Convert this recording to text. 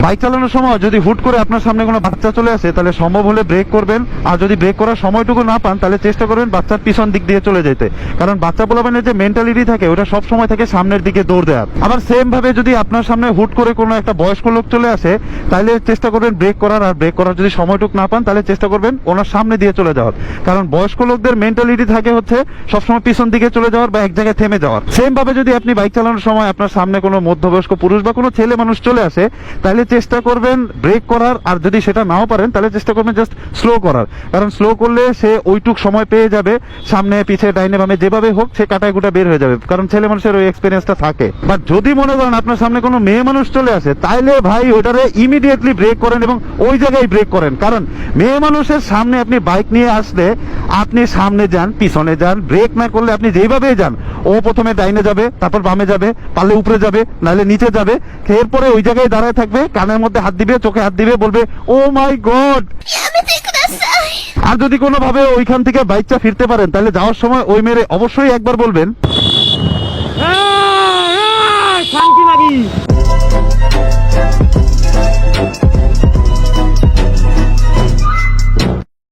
Bike চালানোর সময় যদি হুট করে আপনার সামনে কোনো বাচ্চা চলে আসে, তাহলে সম্ভব হলে ব্রেক করবেন। আর যদি ব্রেক করার সময়টুকু না পান, তাহলে চেষ্টা করবেন বাচ্চার পিছন দিক দিয়ে চলে যেতে। কারণ বাচ্চা পোলাপানের যে মেন্টালিটি থাকে, ওটা সব সময় থাকে সামনের দিকে দৌড় দেওয়ার। আবার সেম ভাবে যদি আপনার সামনে হুট করে কোনো একটা বয়স্ক লোক চলে আসে, তাহলে চেষ্টা করবেন ব্রেক করার। আর ব্রেক করার যদি সময়টুকু না পান, তাহলে চেষ্টা করবেন ওনার সামনে দিয়ে চলে যাওয়ার। কারণ বয়স্ক লোকদের মেন্টালিটি থাকে হচ্ছে সবসময় পিছন দিকে চলে যাওয়ার বা এক জায়গায় থেমে যাওয়ার। সেম ভাবে যদি আপনি বাইক চালানোর সময় আপনার সামনে কোনো মধ্যবয়স্ক পুরুষ বা কোনো ছেলে মানুষ চলে আসে, তাহলে চেষ্টা করবেন ব্রেক করার। আর যদি সেটা নাও পারেন, তাহলে চেষ্টা করবেন জাস্ট স্লো করার। কারণ স্লো করলে সে ওইটুক সময় পেয়ে যাবে, সামনে পিছে ডাইনে বামে যেভাবে হোক সে কাটায় গুটা বের হয়ে যাবে। কারণ ছেলে মানুষের ওই এক্সপিরিয়েন্সটা থাকে। বাট যদি মনে করেন আপনার সামনে কোনো মেয়ে মানুষ চলে আসে, তাইলে ভাই ওটারে ইমিডিয়েটলি ব্রেক করেন এবং ওই জায়গায় ব্রেক করেন। কারণ মেয়ে মানুষের সামনে আপনি বাইক নিয়ে আসলে আপনি সামনে যান, পিছনে যান, ব্রেক না করলে আপনি যেভাবেই যান, ও প্রথমে ডাইনে যাবে, তারপর বামে যাবে, পারলে উপরে যাবে, নাহলে নিচে যাবে। এরপরে ওই জায়গায় দাঁড়ায় থাকবে, কানের মধ্যে হাত দিবে, চোখে হাত দিবে, বলবে ও মাই গড। আর যদি কোনোভাবে ওইখান থেকে বাইকটা ফিরতে পারেন, তাহলে যাওয়ার সময় ওই মেরে অবশ্যই একবার বলবেন শান্তি লাগি।